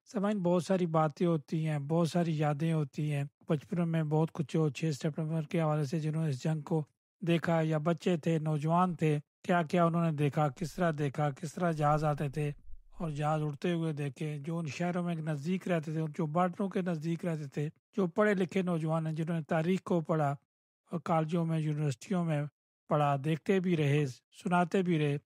सामान्य बहुत सारी बातें होती हैं, बहुत सारी यादें होती हैं। बचपन में बहुत कुछ हो 6 सितंबर के हवाले से जिन्होंने इस जंग को देखा या बच्चे थे, नौजवान थे, क्या-क्या उन्होंने देखा, किस तरह जहाज़ आते थे और जहाज़ उड़ते हुए देखे, जो उन शहरों में नज़दीक रहते थे और जो बॉर्डरों के नज़दीक रहते थे, जो पढ़े-लिखे नौजवान हैं जिन्होंने तारीख़ को पढ़ा और कॉलेजों में, यूनिवर्सिटियों में पढ़ा, देखते भी रहे, सुनाते भी रहे।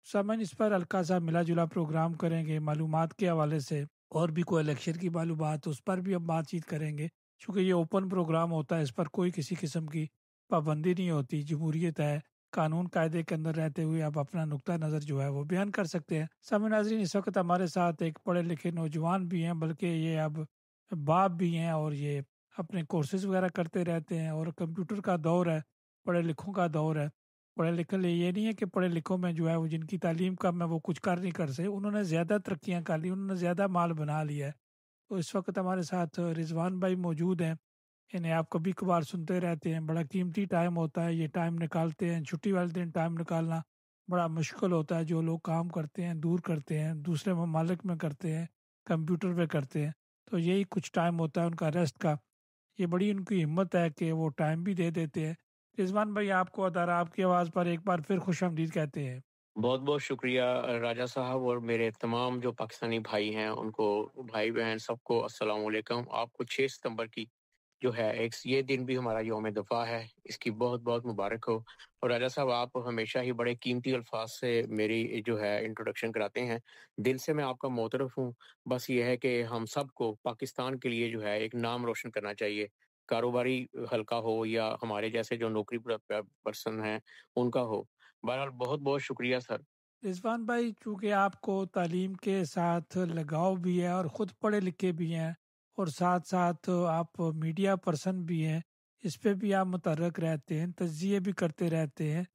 सामान्य इस पर हल्का-सा मिला-जुला प्रोग्राम करेंगे मालूमात के हवाले से। और भी कोई इलेक्शन की मालूमात उस पर भी हम बातचीत करेंगे। चूँकि ये ओपन प्रोग्राम होता है, इस पर कोई किसी किस्म की पाबंदी नहीं होती, जमहूरियत है, कानून कायदे के अंदर रहते हुए आप अपना नुक्ता नज़र जो है वो बयान कर सकते हैं। सामईन नाज़रीन, इस वक़्त हमारे साथ एक पढ़े-लिखे नौजवान भी हैं, बल्कि ये अब बाप भी हैं और ये अपने कोर्सेज़ वग़ैरह करते रहते हैं और कंप्यूटर का दौर है, पढ़े-लिखों का दौर है। पढ़े-लिखे लिए ये नहीं है कि पढ़े-लिखों में जो है वो जिनकी तालीम कम है वो कुछ कर नहीं कर सके, उन्होंने ज़्यादा तरक्कियाँ कर ली, उन्होंने ज़्यादा माल बना लिया है। तो इस वक़्त हमारे साथ रिज़वान भाई मौजूद हैं। इन्हें आप कभी-कभार सुनते रहते हैं, बड़ा कीमती टाइम होता है, ये टाइम निकालते हैं, छुट्टी वाले दिन टाइम निकालना बड़ा मुश्किल होता है। जो लोग काम करते हैं, दूर करते हैं, दूसरे ममालिक में करते हैं, कंप्यूटर पे करते हैं, तो यही कुछ टाइम होता है उनका रेस्ट का। ये बड़ी उनकी हिम्मत है कि वो टाइम भी दे देते हैं। रिज़वान भाई, आपको अदारा आपकी आवाज़ पर एक बार फिर खुशामदीद कहते हैं। बहुत-बहुत शुक्रिया राजा साहब और मेरे तमाम जो पाकिस्तानी भाई हैं, उनको भाई-बहन सबको अस्सलाम वालेकुम। आपको 6 सितंबर की जो है एक ये दिन भी हमारा यौम दफ़ा है, इसकी बहुत-बहुत मुबारक हो। और राजा साहब, आप हमेशा ही बड़े कीमती अल्फ़ाज़ से मेरी जो है इंट्रोडक्शन कराते हैं। दिल से मैं आपका मोतरफ़ हूँ। बस ये है कि हम सबको पाकिस्तान के लिए जो है एक नाम रोशन करना चाहिए। कारोबारी हल्का हो या हमारे जैसे जो नौकरी पर्सन हैं, उनका हो। बहरहाल बहुत-बहुत शुक्रिया सर। रिज़वान भाई, चूँकि आपको तालीम के साथ लगाव भी है और ख़ुद पढ़े लिखे भी हैं और साथ-साथ आप मीडिया पर्सन भी हैं, इस पे भी आप मुतहर्रिक रहते हैं, तज्ज़िये भी करते रहते हैं,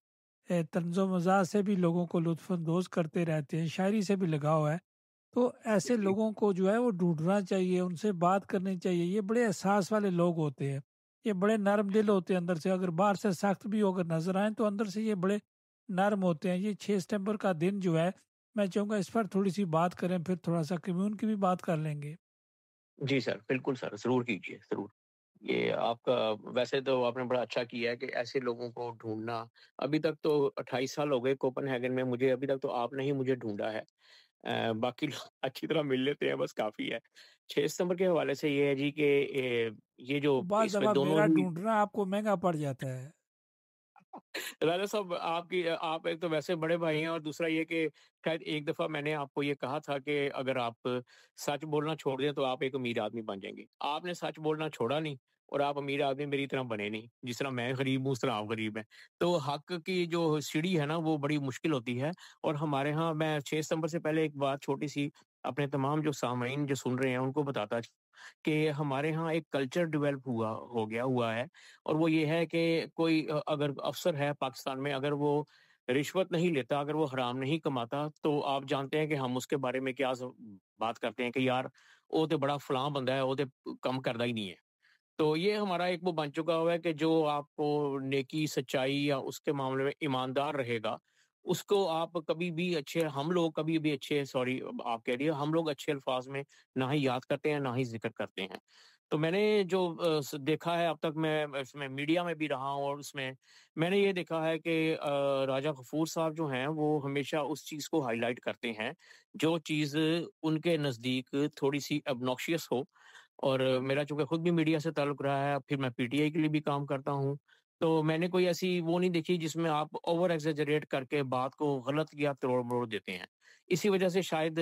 तंज़ो-मज़ाह से भी लोगों को लुत्फ़-अंदोज़ करते रहते हैं, शायरी से भी लगाव है। तो ऐसे जी। लोगों को जो है वो ढूँढना चाहिए, उनसे बात करनी चाहिए। ये बड़े एहसास वाले लोग होते हैं, ये बड़े नर्म दिल होते हैं अंदर से। अगर बाहर से सख्त भी अगर नज़र आएँ तो अंदर से ये बड़े नर्म होते हैं। ये 6 सितंबर का दिन जो है, मैं चाहूँगा इस पर थोड़ी-सी बात करें, फिर थोड़ा-सा कम्यून की भी बात कर लेंगे। जी सर, बिल्कुल सर, ज़रूर कीजिए, ज़रूर। ये आपका वैसे तो आपने बड़ा अच्छा किया है कि ऐसे लोगों को ढूँढना। अभी तक तो 28 साल हो गए कोपेनहेगन में मुझे, अभी तक तो आपने ही मुझे ढूँढा है। बाकी लोग अच्छी तरह मिल लेते हैं, बस काफ़ी है। 6 सितंबर के हवाले से ये है जी कि ये जो तो बाज़ इसमें दफ़ा दोनों मेरा ही ढूँढना आपको महँगा पड़ जाता है। राजा साहब, आप एक तो वैसे बड़े भाई हैं और दूसरा ये कि शायद एक दफ़ा मैंने आपको ये कहा था कि अगर आप सच बोलना छोड़ दें तो आप एक अमीर आदमी बन जाएँगे। आपने सच बोलना छोड़ा नहीं और आप अमीर आदमी मेरी तरह बने नहीं। जिस तरह मैं गरीब हूँ, उस तरह आप गरीब हैं। तो हक की जो सीढ़ी है ना, वो बड़ी मुश्किल होती है। और हमारे यहाँ मैं 6 सितंबर से पहले एक बात छोटी-सी अपने तमाम जो सामाईन जो सुन रहे हैं उनको बताता कि हमारे यहाँ एक कल्चर डेवलप हुआ है और वो ये है कि कोई अगर अफ़सर है पाकिस्तान में, अगर वो रिश्वत नहीं लेता, अगर वो हराम नहीं कमाता, तो आप जानते हैं कि हम उसके बारे में क्या बात करते हैं कि यार, वो तो बड़ा फलां बंदा है, वो तो कम करदा ही नहीं है। तो ये हमारा एक वो बन चुका हुआ है कि जो आपको नेकी, सच्चाई या उसके मामले में ईमानदार रहेगा, उसको आप कभी भी अच्छे हम लोग कभी भी अच्छे सॉरी आप कह रही है, हम लोग अच्छे अल्फाज में ना ही याद करते हैं, ना ही ज़िक्र करते हैं। तो मैंने जो देखा है अब तक, मैं इसमें मीडिया में भी रहा हूँ और उसमें मैंने ये देखा है कि राजा गफूर साहब जो हैं, वो हमेशा उस चीज़ को हाईलाइट करते हैं, जो चीज़ उनके नज़दीक थोड़ी-सी ऑब्नॉक्शियस हो। और मेरा चूँकि खुद भी मीडिया से ताल्लुक रहा है, फिर मैं पीटीआई के लिए भी काम करता हूँ, तो मैंने कोई ऐसी वो नहीं देखी जिसमें आप ओवर एक्ज़ैजरेट करके बात को गलत या तोड़-मरोड़ देते हैं। इसी वजह से शायद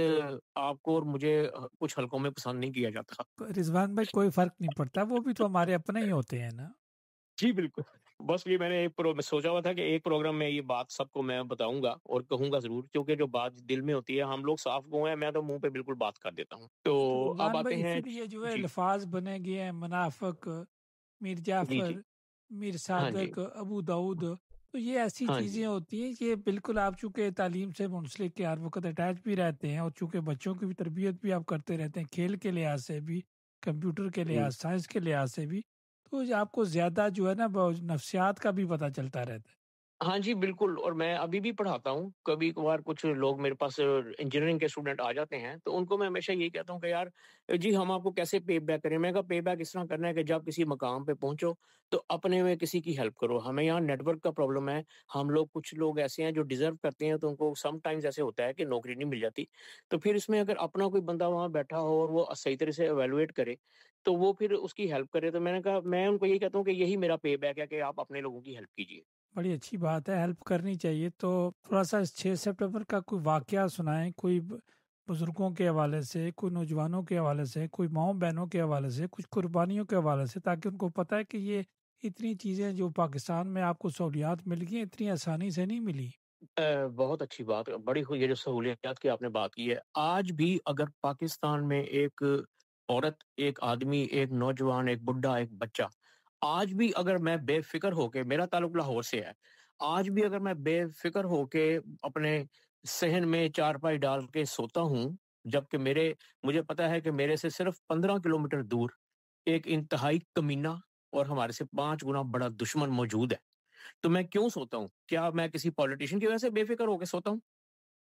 आपको और मुझे कुछ हलकों में पसंद नहीं किया जाता। रिज़वान भाई, कोई फ़र्क नहीं पड़ता, वो भी तो हमारे अपने ही होते हैं ना। जी, बिल्कुल। बस ये मैंने मैं सोचा हुआ था कि एक प्रोग्राम में ये बात सबको मैं बताऊँगा और कहूँगा ज़रूर, क्योंकि जो बात दिल में होती है, हम लोग साफ़-गो हैं, मैं तो मुँह पे बिल्कुल बात कर देता हूँ। तो तो अब रिज़वान आते भाई, हैं। इसीलिए जो है जी, अल्फ़ाज़ बने गए हैं मुनाफ़िक, मीर जी, जी। जाफ़र, मीर हाँ जी। सादिक, अबू दाऊद। तो ये ऐसी हाँ चीज़ें जी। होती हैं, ये बिल्कुल आप चूँकि तालीम से मुंसलिक के हर वक़्त अटैच भी रहते हैं और चूँकि बच्चों की भी तरबियत भी आप करते रहते हैं, खेल के लिहाज़ से भी, कंप्यूटर के जी। लिहाज़, साइंस के लिहाज़ से भी, तो ये आपको ज़्यादा जो है ना ब नफ्सियात का भी पता चलता रहता है। हाँ जी, बिल्कुल और मैं अभी भी पढ़ाता हूँ। कभी-कभार कुछ लोग मेरे पास इंजीनियरिंग के स्टूडेंट आ जाते हैं, तो उनको मैं हमेशा यही कहता हूँ कि यार जी हम आपको कैसे पे बैक करें? मैंने कहा पे बैक इस तरह करना है कि जब किसी मकाम पे पहुँचो, तो अपने में किसी की हेल्प करो। हमें यहाँ नेटवर्क का प्रॉब्लम है। हम लोग कुछ लोग ऐसे हैं जो डिज़र्व करते हैं, तो उनको समटाइम्स ऐसे होता है कि नौकरी नहीं मिल जाती। तो फिर इसमें अगर अपना कोई बंदा वहाँ बैठा हो और वो सही तरह से इवैल्यूएट करे, तो वो फिर उसकी हेल्प करे। तो मैंने कहा मैं उनको यही कहता हूँ कि यही मेरा पे बैक है कि आप अपने लोगों की हेल्प कीजिए। बड़ी अच्छी बात है, हेल्प करनी चाहिए। तो थोड़ा-सा इस 6 सितंबर का कोई वाकया सुनाएँ, कोई ब बुज़ुर्गों के हवाले से, कोई नौजवानों के हवाले से, कोई माँओं-बहनों के हवाले से, कुछ कुर्बानियों के हवाले से, ताकि उनको पता है कि ये इतनी चीज़ें जो पाकिस्तान में आपको सहूलियात मिल गई हैं, इतनी आसानी से नहीं मिली। बहुत अच्छी बात बड़ी हुई ये जो सहूलियत की आपने बात की है। आज भी अगर पाकिस्तान में एक औरत, एक आदमी, एक नौजवान, एक बुड्ढा, एक बच्चा, आज भी अगर मैं बेफ़िक्र होके मेरा ताल्लुक लाहौर से है। आज भी अगर मैं बेफ़िक्र होके अपने सहन में चारपाई डाल के सोता हूँ, जबकि मेरे मुझे पता है कि मेरे से सिर्फ़ 15 किलोमीटर दूर एक इंतहाई कमीना और हमारे से 5 गुना बड़ा दुश्मन मौजूद है। तो मैं क्यों सोता हूँ? क्या मैं किसी पॉलिटिशियन की वजह से बेफ़िक्र होके सोता हूँ?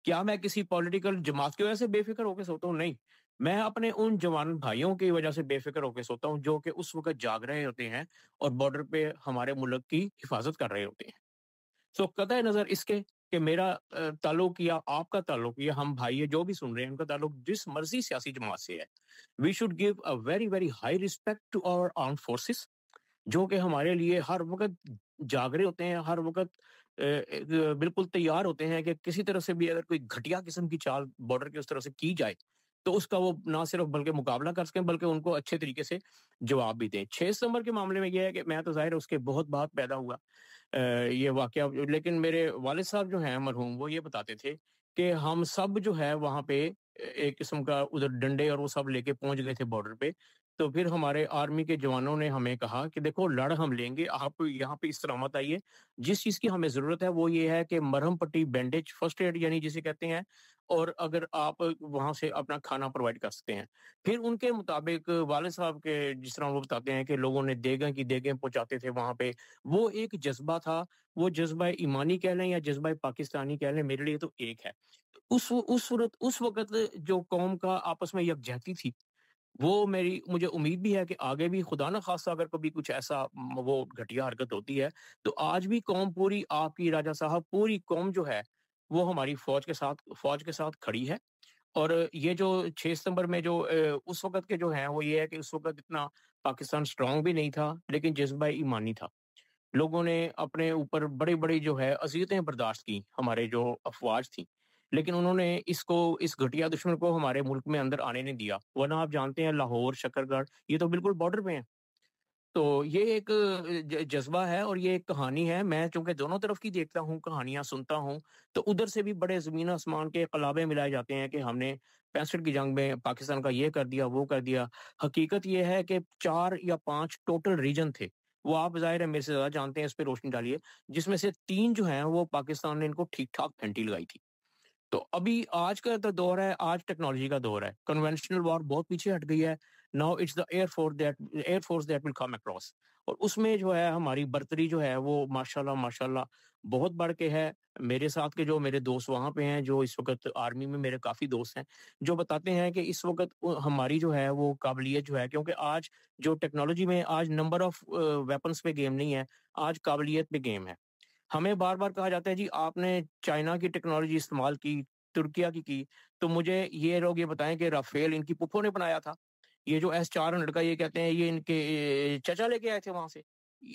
क्या मैं किसी पॉलिटिकल जमात की वजह से बेफ़िक्र होके सोता हूँ? नहीं। मैं अपने उन जवान भाइयों की वजह से बेफ़िक्र होके सोता हूँ, जो कि उस वक़्त जाग रहे होते हैं और बॉर्डर पे हमारे मुल्क की हिफ़ाज़त कर रहे होते हैं। सो कतई नज़र इसके कि मेरा ताल्लुक या आपका ताल्लुक या हम भाई है जो भी सुन रहे हैं, उनका ताल्लुक जिस मर्ज़ी सियासी जमात से है, we should give a very, very high respect to our armed forces जो कि हमारे लिए हर वक़्त जाग रहे होते हैं, हर वक़्त बिल्कुल तैयार होते हैं कि किसी तरह से भी अगर कोई घटिया किस्म की चाल बॉर्डर की उस तरफ से की जाए, तो उसका वो ना सिर्फ़ बल्कि मुकाबला कर सकें, बल्कि उनको अच्छे तरीके से जवाब भी दें। 6 सितंबर के मामले में ये है कि मैं तो ज़ाहिर है उसके बहुत बाद पैदा हुआ ये वाक़या लेकिन मेरे वालिद साहब जो हैं मरहूम, वो ये बताते थे कि हम सब जो है वहाँ पे एक किस्म का उधर डंडे और वो सब लेके पहुँच गए थे बॉर्डर पे। तो फिर हमारे आर्मी के जवानों ने हमें कहा कि देखो लड़ हम लेंगे, आप यहाँ पे इस तरह मत आइए। जिस चीज़ की हमें ज़रूरत है वो ये है कि मरहम पट्टी, बैंडेज, फर्स्ट एड यानी जिसे कहते हैं और अगर आप वहाँ से अपना खाना प्रोवाइड कर सकते हैं। फिर उनके मुताबिक वालिद साहब के जिस तरह वो बताते हैं कि लोगों ने देगें की देगें पहुँचाते थे वहाँ पे। वो एक जज़्बा था, वो जज़्बा ईमानी कह लें या जज़्बा पाकिस्तानी कह लें, मेरे लिए तो एक है। उस वक़्त जो कौम का आपस में यकजहती थी वो मेरी मुझे उम्मीद भी है कि आगे भी खुदा ना खास्ता अगर कभी कुछ ऐसा वो घटिया हरकत होती है, तो आज भी कौम पूरी आपकी राजा साहब पूरी कौम जो है, वो हमारी फ़ौज के साथ खड़ी है। और ये जो 6 सितंबर में जो उस वक़्त के जो हैं वो ये है कि उस वक़्त इतना पाकिस्तान स्ट्रॉन्ग भी नहीं था, लेकिन जज़्बा ईमानी था। लोगों ने अपने ऊपर बड़ी-बड़ी जो है अज़ियतें बर्दाश्त की, हमारे जो अफ़वाज थी। लेकिन उन्होंने इस घटिया दुश्मन को हमारे मुल्क में अंदर आने नहीं दिया। वरना आप जानते हैं लाहौर, शकरगढ़ ये तो बिल्कुल बॉर्डर पे हैं। तो ये एक जज़्बा है और ये एक कहानी है। मैं चूँकि दोनों तरफ की देखता हूँ, कहानियाँ सुनता हूँ, तो उधर से भी बड़े ज़मीन आसमान के कलाबे मिलाए जाते हैं कि हमने 65 की जंग में पाकिस्तान का ये कर दिया, वो कर दिया। हकीकत ये है कि 4 या 5 टोटल रीजन थे। वो आप ज़ाहिर है मेरे से ज़्यादा जानते हैं, इस पे रोशनी डालिए। जिसमें से 3 जो हैं वो पाकिस्तान ने इनको ठीक-ठाक फेंटी लगाई थी। तो अभी आज का तो दौर है, आज टेक्नोलॉजी का दौर है। कन्वेंशनल वॉर बहुत पीछे हट गई है। Now it's the air force that will come across और उसमें जो है हमारी बर्तरी जो है वो माशाल्लाह माशाल्लाह बहुत बढ़ के है। मेरे साथ के जो मेरे दोस्त वहाँ पे हैं, जो इस वक़्त आर्मी में मेरे काफ़ी दोस्त हैं, जो बताते हैं कि इस वक़्त हमारी जो है वो काबिलियत जो है क्योंकि आज जो टेक्नोलॉजी में आज नंबर ऑफ वेपन्स पे गेम नहीं है, आज काबिलियत पे गेम है। हमें बार-बार कहा जाता है जी आपने चाइना की टेक्नोलॉजी इस्तेमाल की, तुर्किया की, तो मुझे ये लोग ये बताएँ कि राफ़ेल इनकी फूफो ने बनाया था। ये जो एस-400 का ये कहते हैं ये इनके चचा लेके आए थे वहाँ से।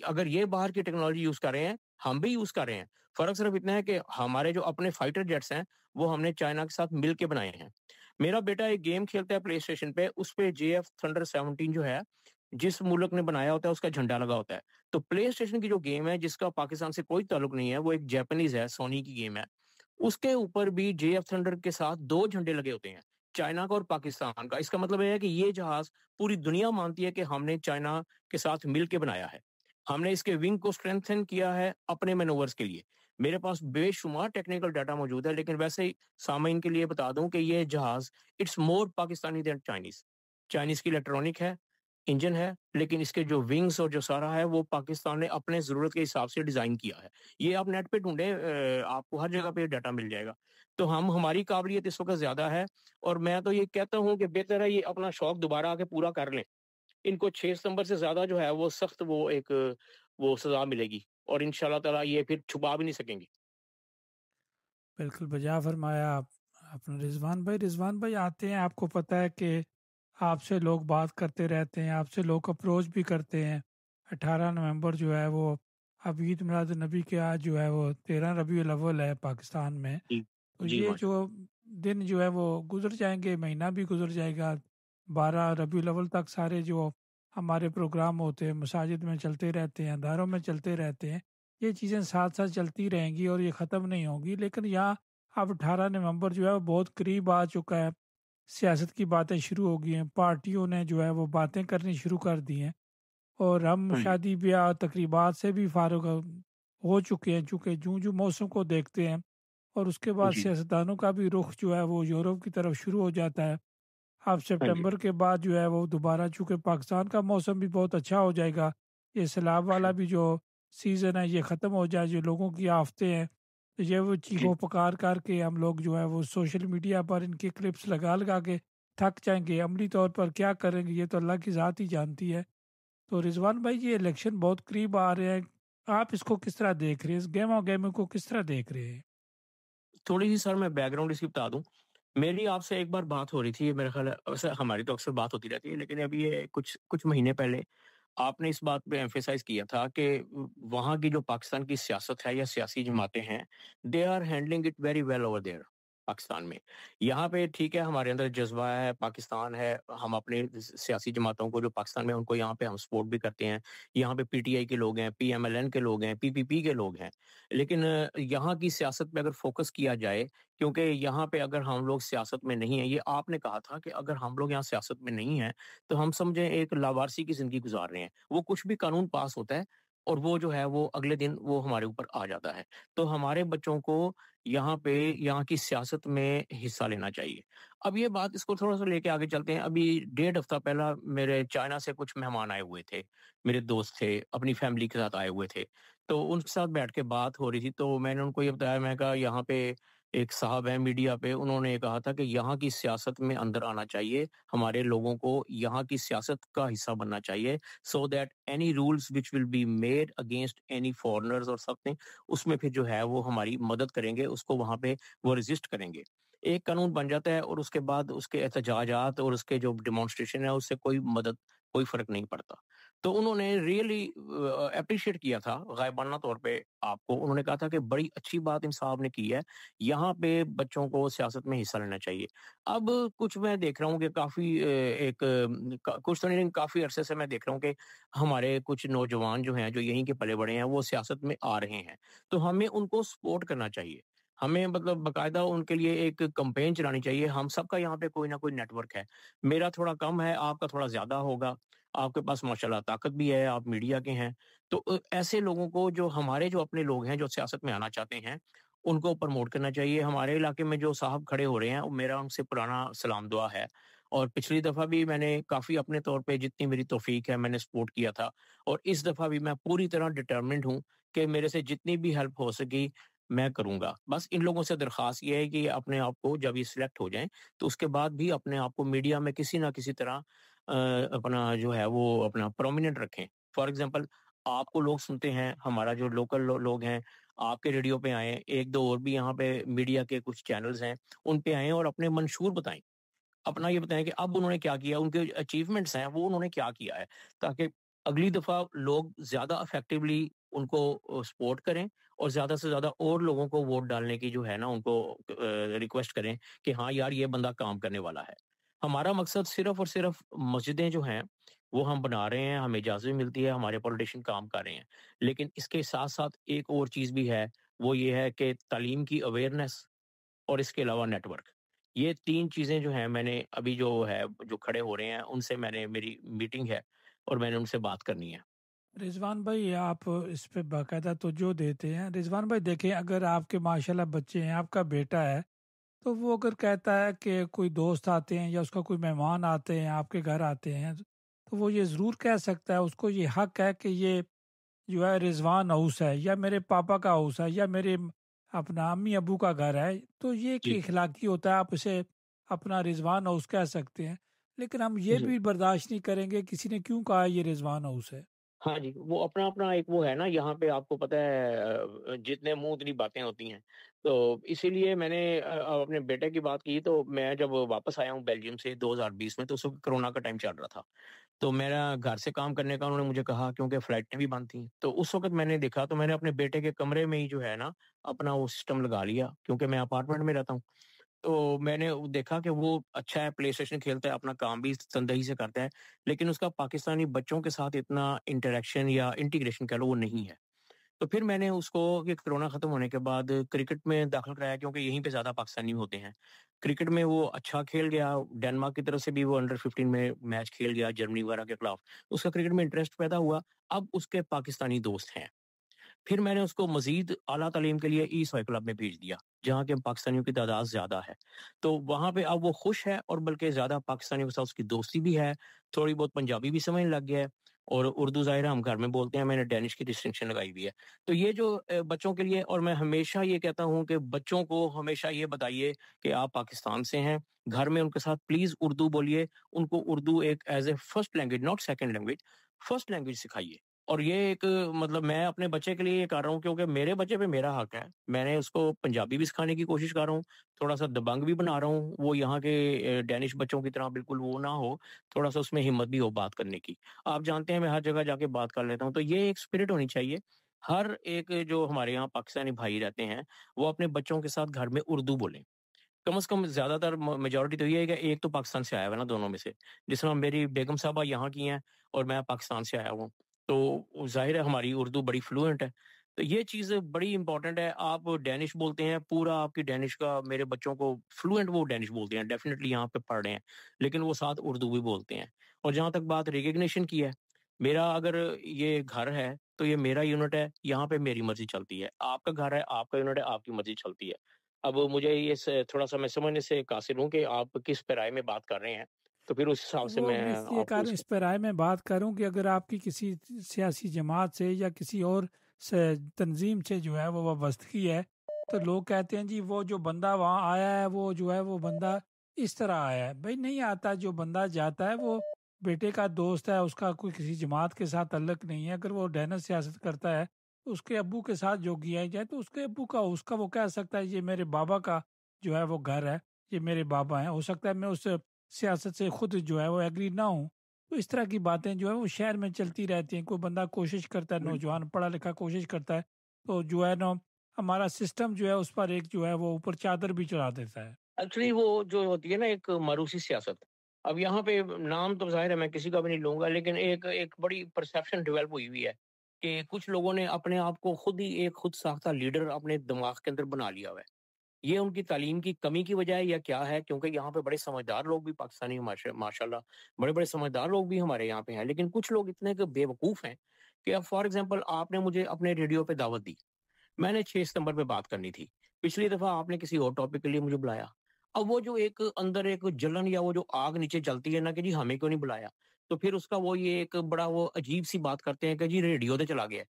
अगर ये बाहर की टेक्नोलॉजी यूज़ कर रहे हैं, हम भी यूज़ कर रहे हैं। फ़र्क सिर्फ़ इतना है कि हमारे जो अपने फाइटर जेट्स हैं, वो हमने चाइना के साथ मिल के बनाए हैं। मेरा बेटा एक गेम खेलता है प्लेस्टेशन पे, उसपे जेएफ थंडर 17 जो है, जिस मुल्क ने बनाया होता है उसका झंडा लगा होता है। तो प्लेस्टेशन की जो गेम है जिसका पाकिस्तान से कोई ताल्लुक नहीं है, वो एक जापानीज़ है, सोनी की गेम है। उसके ऊपर भी जेएफ थंडर के साथ 2 झंडे लगे होते हैं, चाइना का और पाकिस्तान का। इसका मतलब ये है कि ये जहाज़ पूरी दुनिया मानती है कि हमने चाइना के साथ मिल के बनाया है। हमने इसके विंग को स्ट्रेंथन किया है अपने मैनूवर्स के लिए। मेरे पास बेशुमार टेक्निकल डाटा मौजूद है, लेकिन वैसे ही सामाइन के लिए बता दूँ कि ये जहाज़ it's more Pakistani than Chinese. Chinese की इलेक्ट्रॉनिक है, इंजन है, लेकिन इसके जो विंग्स और जो सारा है वो पाकिस्तान ने अपने ज़रूरत के हिसाब से डिज़ाइन किया है। ये आप नेट पे ढूँढें, आपको हर जगह पे डाटा मिल जाएगा। तो हम हमारी काबिलियत इस वक़्त ज़्यादा है और मैं तो ये कहता हूँ कि बेहतर है ये अपना शौक दोबारा आके पूरा कर लें। इनको 6 सितंबर से ज़्यादा जो है वो सख्त वो सज़ा मिलेगी और इंशाअल्लाह ताला ये फिर छुपा भी नहीं सकेंगे। बिल्कुल बजा फरमाया आप अपने रिजवान भाई आते हैं, आपको पता है कि आपसे लोग बात करते रहते हैं, आपसे लोग अप्रोच भी करते हैं। 18 नवंबर जो है वो अब ईद मिलाद नबी के आज जो है वो 13 रबीउल अव्वल है पाकिस्तान में। जी। तो जी, ये जो माशाल्लाह। दिन जो है वो गुजर जाएंगे, महीना भी गुजर जाएगा। 12 रबीउल अव्वल तक सारे जो हमारे प्रोग्राम होते हैं मसाजिद में चलते रहते हैं, अदारों में चलते रहते हैं। ये चीज़ें साथ साथ चलती रहेंगी और ये ख़त्म नहीं होंगी। लेकिन यहाँ अब 18 नवंबर जो है वो बहुत करीब आ चुका है। सियासत की बातें शुरू हो गई हैं, पार्टियों ने जो है वो बातें करनी शुरू कर दी हैं और हम हाँ जी। शादी ब्याह तकरीबात से भी फारुग हो चुके हैं, चूँकि जूँ-जूँ मौसम को देखते हैं और उसके बाद जी। सियासतदानों का भी रुख जो है वो यूरोप की तरफ शुरू हो जाता है। अब हाँ जी। सितंबर के बाद जो है वो दोबारा चूँकि पाकिस्तान का मौसम भी बहुत अच्छा हो जाएगा, ये सैलाब वाला भी जो सीज़न है ये ख़त्म हो जाए, जो लोगों की आफ़तें हैं, तो ये वो जी। चीखों-पुकार करके हम लोग जो है वो सोशल मीडिया पर इनकी क्लिप्स लगा-लगा के थक जाएँगे। अमली तौर पर क्या करेंगे ये तो अल्लाह की ज़ात ही जानती है। तो रिज़वान भाई ये इलेक्शन बहुत करीब आ रहे हैं, आप इसको किस तरह देख रहे हैं? इस गहमा-गहमी को किस तरह देख रहे हैं? थोड़ी-सी सर मैं बैकग्राउंड इसकी बता दूँ। मेरी आपसे एक बार बात हो रही थी, मेरा ख़्याल है वैसे हमारी तो अक्सर बात होती रहती है, लेकिन अभी ये कुछ कुछ महीने पहले आपने इस बात पे एम्फसाइज़ किया था कि वहाँ की जो पाकिस्तान की सियासत है या सियासी जमातें हैं, they are handling it very well over there Pakistan में। यहाँ पे ठीक है, हमारे अंदर जज़्बा है, पाकिस्तान है, हम अपने सियासी जमातों को जो पाकिस्तान में उनको यहाँ पे हम सपोर्ट भी करते हैं। यहाँ पे पीटीआई के लोग हैं, पीएमएलएन के लोग हैं, पीपीपी के लोग हैं। लेकिन यहाँ की सियासत पे अगर फ़ोकस किया जाए, क्योंकि यहाँ पे अगर हम लोग सियासत में नहीं हैं, ये आपने कहा था कि अगर हम लोग यहाँ सियासत में नहीं हैं, तो हम समझें एक लावारसी की ज़िंदगी गुज़ार रहे हैं। वो कुछ भी कानून पास होता है और वो जो है वो अगले दिन वो हमारे ऊपर आ जाता है। तो हमारे बच्चों को यहाँ पे यहाँ की सियासत में हिस्सा लेना चाहिए। अब ये बात इसको थोड़ा-सा लेके आगे चलते हैं। अभी डेढ़ हफ़्ता पहला मेरे चाइना से कुछ मेहमान आए हुए थे। मेरे दोस्त थे, अपनी फैमिली के साथ आए हुए थे। तो उनके साथ बैठ के बात हो रही थी, तो मैंने उनको ये बताया, मैंने कहा यहाँ पे एक साहब हैं मीडिया पे, उन्होंने ये कहा था कि यहाँ की सियासत में अंदर आना चाहिए, हमारे लोगों को यहाँ की सियासत का हिस्सा बनना चाहिए, so that any rules which will be made against any foreigners और समथिंग, उसमें फिर जो है वो हमारी मदद करेंगे, उसको वहाँ पे वो रेज़िस्ट करेंगे। एक कानून बन जाता है और उसके बाद उसके एहतजाजात और उसके जो डेमोंस्ट्रेशन है उससे कोई फ़र्क नहीं पड़ता। तो उन्होंने रियली एप्रिशिएट किया था गायबाना तौर पे आपको। उन्होंने कहा था कि बड़ी अच्छी बात इन साहब ने की है, यहाँ पे बच्चों को सियासत में हिस्सा लेना चाहिए। अब कुछ मैं देख रहा हूँ कि काफ़ी कुछ तो नहीं, काफ़ी अरसे से मैं देख रहा हूँ कि हमारे कुछ नौजवान जो हैं, जो यहीं के पले-बड़े हैं, वो सियासत में आ रहे हैं। तो हमें उनको सपोर्ट करना चाहिए। हमें मतलब बाकायदा उनके लिए एक कैम्पेन चलानी चाहिए। हम सबका यहाँ पे कोई ना कोई नेटवर्क है। मेरा थोड़ा कम है, आपका थोड़ा ज़्यादा होगा। आपके पास माशाल्लाह ताकत भी है, आप मीडिया के हैं। तो ऐसे लोगों को जो हमारे जो अपने लोग हैं, जो सियासत में आना चाहते हैं, उनको प्रमोट करना चाहिए। हमारे इलाके में जो साहब खड़े हो रहे हैं, वो मेरा उनसे पुराना सलाम दुआ है और पिछली दफ़ा भी मैंने काफ़ी अपने तौर पे जितनी मेरी तौफ़ीक है, मैंने सपोर्ट किया था और इस दफ़ा भी मैं पूरी तरह डिटरमिन्ड हूँ कि मेरे से जितनी भी हेल्प हो सकी, मैं करूँगा। बस इन लोगों से दरख़्वास्त ये है कि अपने आप को जब ये सिलेक्ट हो जाएँ, तो उसके बाद भी अपने आप को मीडिया में किसी न किसी तरह अपना जो है वो अपना प्रोमिनेंट रखें। फॉर एग्ज़ाम्पल आपको लोग सुनते हैं, हमारा जो लोकल लोग हैं, आपके रेडियो पे आएँ, 1-2 और भी यहाँ पे मीडिया के कुछ चैनल्स हैं, उन पे आएँ और अपने मंशूर बताएँ। अपना ये बताएँ कि अब उन्होंने क्या किया, उनके अचीवमेंट्स हैं, वो उन्होंने क्या किया है, ताकि अगली दफ़ा लोग ज़्यादा इफ़ेक्टिवली उनको सपोर्ट करें और ज़्यादा से ज़्यादा और लोगों को वोट डालने की जो है ना उनको रिक्वेस्ट करें कि हाँ यार, ये बंदा काम करने वाला है। हमारा मकसद सिर्फ़ और सिर्फ़ मस्जिदें जो हैं, वो हम बना रहे हैं, हमें इजाज़त भी मिलती है, हमारे पॉलिटिशियन काम कर रहे हैं। लेकिन इसके साथ-साथ एक और चीज़ भी है, वो ये है कि तालीम की अवेयरनेस और इसके अलावा नेटवर्क। ये 3 चीज़ें जो हैं, मैंने अभी जो है, जो खड़े हो रहे हैं, उनसे मैंने मेरी मीटिंग है और मैंने उनसे बात करनी है। रिज़वान भाई आप इस पे बाकायदा तवज्जो देते हैं। रिज़वान भाई देखें, अगर आपके माशाल्लाह बच्चे हैं, आपका बेटा है, तो वो अगर कहता है कि कोई दोस्त आते हैं या उसका कोई मेहमान आते हैं, आपके घर आते हैं, तो वो ये ज़रूर कह सकता है, उसको ये हक है कि ये जो है रिज़वान हाउस है या मेरे पापा का हाउस है या मेरे अपना अम्मी-अब्बू का घर है, तो ये एक जी, इखलाकी होता है, आप इसे अपना रिज़वान हाउस कह सकते हैं। लेकिन हम ये जी। भी बर्दाश्त नहीं करेंगे किसी ने क्यों कहा ये रिज़वान हाउस है। हाँ जी, वो अपना-अपना एक वो है ना, यहाँ पे आपको पता है जितने मुँह उतनी बातें होती हैं। तो इसीलिए मैंने अपने बेटे की बात की, तो मैं जब वापस आया हूँ बेल्जियम से 2020 में, तो उस वक़्त कोरोना का टाइम चल रहा था। तो मेरा घर से काम करने का उन्होंने मुझे कहा, क्योंकि फ्लाइटें भी बंद थी। तो उस वक़्त मैंने देखा, तो मैंने अपने बेटे के कमरे में ही जो है ना, अपना वो सिस्टम लगा लिया, क्योंकि मैं अपार्टमेंट में रहता हूँ। तो मैंने वो देखा कि वो अच्छा है, प्लेस्टेशन खेलता है, अपना काम भी तनदेही से करता है, लेकिन उसका पाकिस्तानी बच्चों के साथ इतना इंटरैक्शन या इंटीग्रेशन कह लो, वो नहीं है। तो फिर मैंने उसको ये कोरोना खत्म होने के बाद क्रिकेट में दाखिल कराया, क्योंकि यहीं पे ज़्यादा पाकिस्तानी होते हैं। क्रिकेट में वो अच्छा खेल गया, डेनमार्क की तरफ से भी वो अंडर 15 में मैच खेल गया, जर्मनी वगैरह के खिलाफ। उसका क्रिकेट में इंटरेस्ट पैदा हुआ, अब उसके पाकिस्तानी दोस्त हैं। फिर मैंने उसको मज़ीद आला तालीम के लिए ईसाई क्लब में भेज दिया, जहाँ के पाकिस्तानियों की तादाद ज़्यादा है। तो वहाँ पे अब वो खुश है, और बल्कि ज़्यादा पाकिस्तानियों के साथ उसकी दोस्ती भी है, थोड़ी बहुत पंजाबी भी समझने लग गया है, और उर्दू ज़ाहिर है हम घर में बोलते हैं, मैंने डेनिश की डिस्टिंक्शन लगाई हुई है। तो ये जो बच्चों के लिए, और मैं हमेशा ये कहता हूँ कि बच्चों को हमेशा ये बताइए कि आप पाकिस्तान से हैं, घर में उनके साथ प्लीज़ उर्दू बोलिए, उनको उर्दू एक as a first language, not second language, first language सिखाइए। और ये एक मतलब मैं अपने बच्चे के लिए ये कर रहा हूँ, क्योंकि मेरे बच्चे पे मेरा हक है। मैंने उसको पंजाबी भी सिखाने की कोशिश कर रहा हूँ, थोड़ा-सा दबंग भी बना रहा हूँ, वो यहाँ के डेनिश बच्चों की तरह बिल्कुल वो ना हो, थोड़ा-सा उसमें हिम्मत भी हो बात करने की। आप जानते हैं मैं हर जगह जाके बात कर लेता हूँ, तो ये एक स्पिरिट होनी चाहिए। हर एक जो हमारे यहाँ पाकिस्तानी भाई रहते हैं, वो अपने बच्चों के साथ घर में उर्दू बोलें। कम से कम ज़्यादातर मेजॉरिटी तो ये है कि एक तो पाकिस्तान से आया हुआ है ना, दोनों में से। जिस तरह मेरी बेगम साहबा यहाँ की हैं, और मैं पाकिस्तान से आया हूँ। तो ज़ाहिर है हमारी उर्दू बड़ी फ्लुएंट है। तो ये चीज़ बड़ी इम्पोर्टेंट है। आप डेनिश बोलते हैं, पूरा आपकी डेनिश का मेरे बच्चों को फ्लुएंट वो डेनिश बोलते हैं, डेफ़िनिटली यहाँ पे पढ़ रहे हैं। लेकिन वो साथ उर्दू भी बोलते हैं। और जहाँ तक बात रिकग्निशन की है, मेरा अगर ये घर है, तो ये मेरा यूनिट है, यहाँ पे मेरी मर्ज़ी चलती है। आपका घर है, आपका यूनिट है, आपकी मर्ज़ी चलती है। अब मुझे ये स थोड़ा-सा मैं समझने से कासिर हूँ कि आप किस पैराए में बात कर रहे हैं, तो फिर उस हिसाब से वो मैं मैं इसलिए आपको कारण इस इस पे राय में बात करूं कि अगर आपकी किसी सियासी जमात से या किसी और से तंजीम से जो है वो वाबस्तगी है, तो लोग कहते हैं जी वो जो बंदा वहाँ आया है वो जो है वो बंदा इस तरह आया है। भाई नहीं आता, जो बंदा जाता है वो बेटे का दोस्त है, उसका कोई किसी जमात के साथ ताल्लुक नहीं है। अगर वो डैनस सियासत करता है तो उसके अब्बू के साथ जो किया जाए तो उसके अब्बू का उसका वो कह सकता है ये मेरे बाबा का जो है वो घर है, ये मेरे बाबा हैं। हो सकता है मैं उस सियासत से खुद जो है वो एग्री ना हूँ। तो इस तरह की बातें जो है वो शहर में चलती रहती हैं। कोई बंदा कोशिश करता है, नौजवान पढ़ा लिखा कोशिश करता है, तो जो है ना हमारा सिस्टम जो है उस पर एक जो है वो ऊपर चादर भी चढ़ा देता है। एक्चुअली वो जो होती है ना एक मारूसी सियासत। अब यहाँ पे नाम तो ज़ाहिर है मैं किसी का भी नहीं लूँगा, लेकिन एक एक बड़ी परसेप्शन डेवलप हुई हुई है कि कुछ लोगों ने अपने आप को खुद ही एक खुद साख्ता लीडर अपने दिमाग के अंदर बना लिया हुआ है। ये उनकी तालीम की कमी की वजह है या क्या है? क्योंकि यहाँ पे बड़े समझदार लोग भी पाकिस्तानी माशाल्लाह बड़े-बड़े समझदार लोग भी हमारे यहाँ पे हैं। लेकिन कुछ लोग इतने क बेवकूफ़ हैं कि अब फॉर एग्ज़ाम्पल आपने मुझे अपने रेडियो पे दावत दी। मैंने 6 सितंबर पे बात करनी थी। पिछली दफ़ा आपने किसी और टॉपिक के लिए मुझे बुलाया। अब वो जो एक अंदर एक जलन या वो जो आग नीचे जलती है ना कि जी हमें क्यों नहीं बुलाया? तो फिर उसका वो ये एक बड़ा वो अजीब-सी बात करते हैं कि जी रेडियो ते चला गया।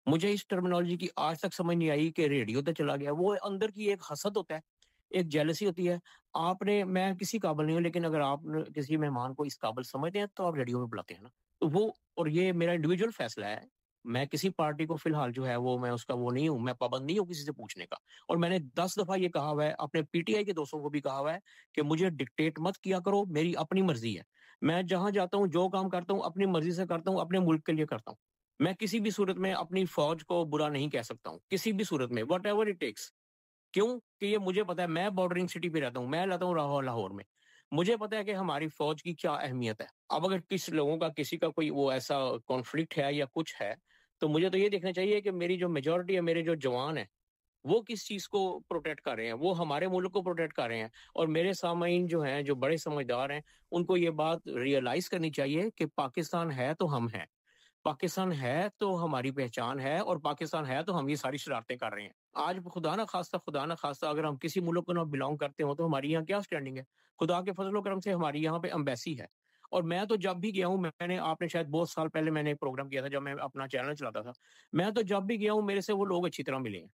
मुझे इस टर्मिनोलॉजी की आज तक समझ नहीं आई कि रेडियो पे चला गया। वो अंदर की एक हसद होता है, एक जेलसी होती है। आपने मैं किसी काबिल नहीं हूँ, लेकिन अगर आप किसी मेहमान को इस काबिल समझते हैं, तो आप रेडियो में बुलाते हैं ना। तो वो और ये मेरा इंडिविजुअल फैसला है। मैं किसी पार्टी को फ़िलहाल जो है वो मैं उसका वो नहीं हूँ, मैं पाबंद नहीं हूँ किसी से पूछने का। और मैंने 10 दफ़ा ये कहा हुआ है, अपने पीटीआई के दोस्तों को भी कहा हुआ है कि मुझे डिक्टेट मत किया करो, मेरी अपनी मर्ज़ी है। मैं जहाँ जाता हूँ, जो काम करता हूँ, अपनी मर्ज़ी से करता हूँ, अपने मुल्क के लिए करता हूँ। मैं किसी भी सूरत में अपनी फ़ौज को बुरा नहीं कह सकता हूँ, किसी भी सूरत में, व्हाटएवर इट टेक्स। क्यों? कि ये मुझे पता है, मैं बॉर्डरिंग सिटी पे रहता हूँ, मैं रहता हूँ लाहौर में। मुझे पता है कि हमारी फ़ौज की क्या अहमियत है। अब अगर किस लोगों का किसी का कोई वो ऐसा कॉन्फ्लिक्ट है या कुछ है, तो मुझे तो ये देखना चाहिए कि मेरी जो मेजॉरिटी है, मेरे जो जवान हैं, वो किस चीज़ को प्रोटेक्ट कर रहे हैं, वो हमारे मुल्क को प्रोटेक्ट कर रहे हैं। और मेरे सामईन जो हैं, जो बड़े समझदार हैं, उनको ये बात रियलाइज़ करनी चाहिए कि पाकिस्तान है तो हम हैं। पाकिस्तान है तो हमारी पहचान है, और पाकिस्तान है तो हम ये सारी शरारतें कर रहे हैं। आज खुदा ना खास्ता अगर हम किसी मुल्क को ना बिलॉन्ग करते हो, तो हमारी यहाँ क्या स्टैंडिंग है? खुदा के फज़ल-ओ-करम से हमारी यहाँ पे एम्बेसी है। और मैं तो जब भी गया हूँ मैंने आपने शायद बहुत साल पहले मैंने एक प्रोग्राम किया था जब मैं अपना चैनल चलाता था। मैं तो जब भी गया हूँ मेरे से वो लोग अच्छी तरह मिले हैं।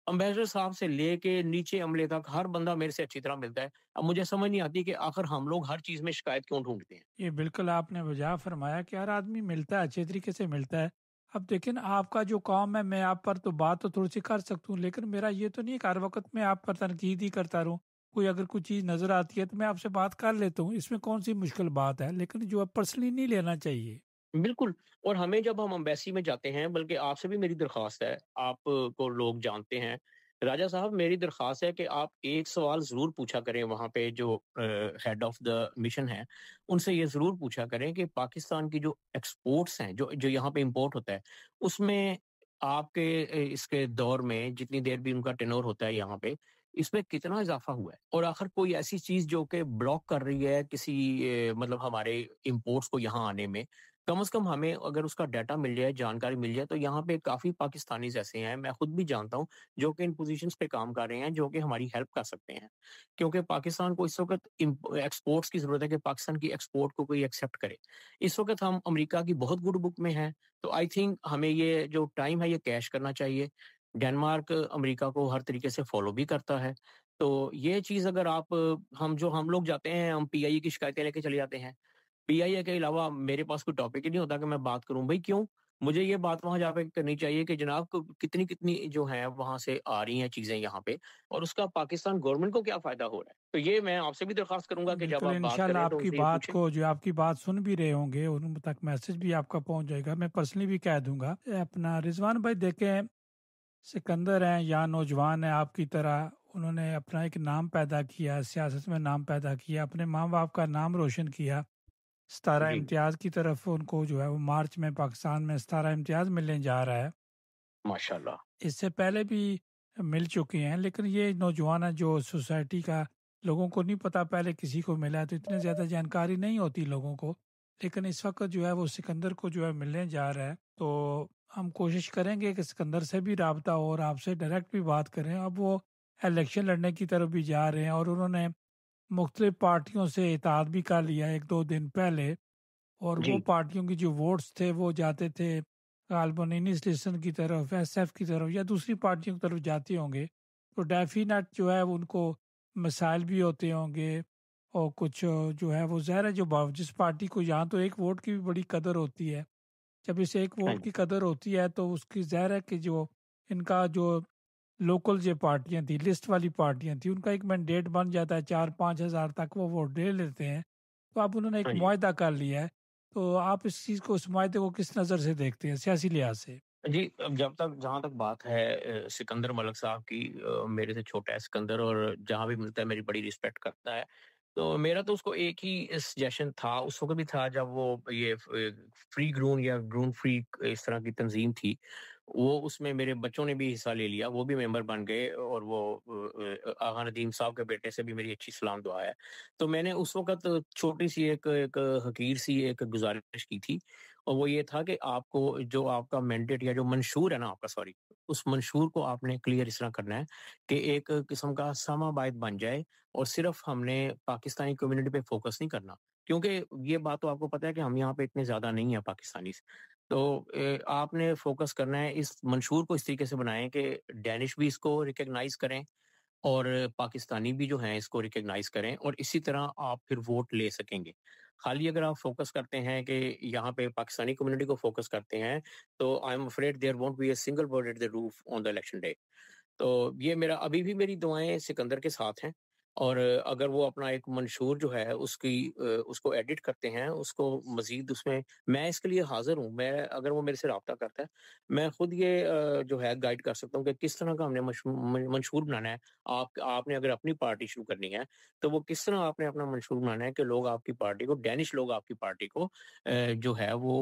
एम्बेसडर साहब से लेके नीचे अमले तक हर बंदा मेरे से अच्छी तरह मिलता है। अब मुझे समझ नहीं आती कि आखिर हम लोग हर चीज़ में शिकायत क्यों ढूँढते हैं? ये बिल्कुल आपने वजह फरमाया कि हर आदमी मिलता है, अच्छे तरीके से मिलता है। अब देखिए ना, आपका जो काम है, मैं आप पर तो बात तो थोड़ी सी कर सकता हूँ, लेकिन मेरा ये तो नहीं है कि हर वक्त मैं आप पर तनकीद ही करता रहूँ। कोई अगर कोई चीज़ नज़र आती है तो मैं आपसे बात कर लेता हूँ, इसमें कौन सी मुश्किल बात है, लेकिन जो है पर्सनली नहीं लेना चाहिए। बिल्कुल। और हमें जब हम एम्बेसी में जाते हैं बल्कि आपसे भी मेरी दरख्वास्त है, आप को लोग जानते हैं। राजा साहब मेरी दरख्वास्त है कि आप एक सवाल ज़रूर पूछा करें वहाँ पे जो हेड ऑफ़ द मिशन है, उनसे ये ज़रूर पूछा करें कि पाकिस्तान की जो एक्सपोर्ट्स हैं, जो जो यहाँ पे इम्पोर्ट होता है, उसमें आपके इसके दौर में जितनी देर भी उनका टेन्योर होता है यहाँ पे, इसमें कितना इज़ाफ़ा हुआ है? और आखिर कोई ऐसी चीज़ जो कि ब्लॉक कर रही है किसी मतलब हमारे इम्पोर्ट्स को यहाँ आने में, कम से कम हमें अगर उसका डाटा मिल जाए, जानकारी मिल जाए, तो यहाँ पे काफ़ी पाकिस्तानीज़ ऐसे हैं, मैं खुद भी जानता हूँ, जो कि इन पोज़ीशंस पे काम कर रहे हैं, जो कि हमारी हेल्प कर सकते हैं। क्योंकि पाकिस्तान को इस वक़्त एक्सपोर्ट्स की ज़रूरत है कि पाकिस्तान की एक्सपोर्ट को कोई एक्सेप्ट करे। इस वक़्त हम अमेरिका की बहुत गुड बुक में हैं, तो आई थिंक हमें ये जो टाइम है, ये कैश करना चाहिए। डेनमार्क अमेरिका को हर तरीके से फ़ॉलो भी करता है। तो ये चीज़ अगर आप हम लोग जाते हैं, हम पीआईए की शिकायतें लेके चले जाते हैं। पीआईए के अलावा मेरे पास कोई टॉपिक ही नहीं होता कि मैं बात करूँ। भई क्यों? मुझे ये बात वहाँ जाके करनी चाहिए कि जनाब क कितनी-कितनी जो है वहाँ से आ रही हैं चीज़ें यहाँ पे और उसका पाकिस्तान गवर्नमेंट को क्या फ़ायदा हो रहा है? तो ये मैं आपसे भी दरख्वास्त करूँगा कि जब बिल्कुल, आप बात इंशाल्लाह करें तो आपकी उनसे ये बात पूछें। को, जो आपकी बात सुन भी रहे होंगे, उन तक मैसेज भी आपका पहुंच जाएगा, मैं पर्सनली भी कह दूंगा। अपना रिजवान भाई देखें, सिकंदर हैं या नौजवान हैं आपकी तरह, उन्होंने अपना एक नाम पैदा किया, सियासत में नाम पैदा किया, अपने माँ बाप का नाम रोशन किया। 17 जी, इम्तियाज़ की तरफ उनको जो है वो मार्च में पाकिस्तान में 17 इम्तियाज़ मिलने जा रहा है। माशाल्लाह। इससे पहले भी मिल चुके हैं, लेकिन ये नौजवान है जो सोसाइटी का, लोगों को नहीं पता, पहले किसी को मिला है तो इतनी ज़्यादा जानकारी नहीं होती लोगों को। लेकिन इस वक्त जो है वो सिकंदर को जो है मिलने जा रहा है, तो हम कोशिश करेंगे कि सिकंदर से भी राबता हो और आपसे डायरेक्ट भी बात करें। अब वो इलेक्शन लड़ने की तरफ भी जा रहे हैं और उन्होंने मुख्तलिफ पार्टियों से इताद भी कर लिया एक दो दिन पहले, और वो जी, पार्टियों की जो वोट्स थे वो जाते थे अल्बनीनी स्टेशन की तरफ, एसएफ की तरफ या दूसरी पार्टियों की तरफ जाते होंगे। तो डेफिनेट जो है वो उनको मिसाइल भी होते होंगे, और कुछ जो है वो ज़ाहिर है, जो जिस पार्टी को, यहाँ तो एक वोट की भी बड़ी कदर होती है। जब इस एक हाँ वोट जी, की कदर होती है तो उसकी ज़ाहिर है कि जो इनका जो लोकल जो पार्टियां थी, लिस्ट वाली पार्टियां थी, उनका एक मैंडेट बन जाता है, 4-5 हज़ार तक वो वोट ले लेते हैं। तो अब उन्होंने एक हाँ जी। मुआहदा कर लिया है। तो आप इस चीज़ को, इस मुआहदे को किस नज़र से देखते हैं सियासी लिहाज से? जी, अब जब तक जहाँ तक बात है सिकंदर मलिक साहब की मेरे से छोटा है सिकंदर और जहाँ भी मिलता है मेरी बड़ी रिस्पेक्ट करता है। तो मेरा तो उसको एक ही सजेशन था, उस वक़्त भी था जब वो ये फ्री ग्रून या ग्रून फ्री इस तरह की तंज़ीम थी। वो उसमें मेरे बच्चों ने भी हिस्सा ले लिया, वो भी मेंबर बन गए और वो आगा नदीम साहब के बेटे से भी मेरी अच्छी सलाम दुआ है। तो मैंने उस वक़्त छोटी-सी एक एक हकीर-सी एक गुज़ारिश की थी और वो ये था कि आपको जो आपका मैंडेट या जो मंशूर है ना आपका सॉरी, उस मंशूर को आपने क्लियर इस तरह करना है कि एक किस्म का समाबाइत बन जाए और सिर्फ़ हमने पाकिस्तानी कम्युनिटी पे फ़ोकस नहीं करना। क्योंकि ये बात तो आपको पता है कि हम यहाँ पे इतने ज़्यादा नहीं हैं पाकिस्तानीज़। तो आपने फ़ोकस करना है इस मंशूर को इस तरीके से बनाएँ कि डेनिश भी इसको रिकॉग्नाइज़ करें और पाकिस्तानी भी जो हैं इसको रिकॉग्नाइज़ करें और इसी तरह आप फिर वोट ले सकेंगे। खाली अगर आप फ़ोकस करते हैं कि यहाँ पे पाकिस्तानी कम्युनिटी को फ़ोकस करते हैं, तो I am afraid there won't be a single word at the roof on the election day. तो ये मेरा अभी भी मेरी दुआएँ सिकंदर के साथ हैं और अगर वो अपना एक मंशूर जो है उसको एडिट करते हैं, उसको मज़ीद उसमें मैं इसके लिए हाज़िर हूँ। मैं अगर वो मेरे से राब्ता करता है, मैं खुद ये जो है गाइड कर सकता हूँ कि किस तरह का हमने मंशूर बनाना है। आपने अगर अपनी पार्टी शुरू करनी है, तो वो किस तरह आपने अपना मंशूर बनाना है कि लोग आपकी पार्टी को डेनिश लोग आपकी पार्टी को जो है वो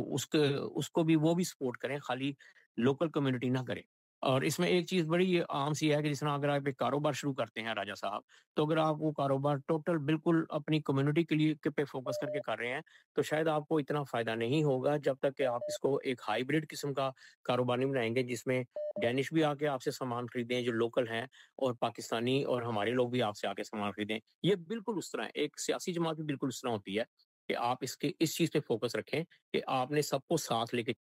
उसको भी वो भी सपोर्ट करें, खाली लोकल कम्युनिटी ना करें। और इसमें एक चीज़ बड़ी आम सी है कि जिस तरह अगर आप एक कारोबार शुरू करते हैं राजा साहब, तो अगर आप वो कारोबार टोटल बिल्कुल अपनी कम्युनिटी के लिए के पे फ़ोकस करके कर रहे हैं, तो शायद आपको इतना फ़ायदा नहीं होगा जब तक कि आप इसको एक हाइब्रिड किस्म का कारोबार नहीं बनाएँगे जिसमें डेनिश भी आके आपसे सामान खरीदें जो लोकल हैं और पाकिस्तानी और हमारे लोग भी आपसे आके सामान खरीदें। ये बिल्कुल उस तरह है, एक सियासी जमात भी बिल्कुल उस तरह होती है कि आप इसके इस चीज़ पे फ़ोकस रखें कि आपने सबको साथ लेके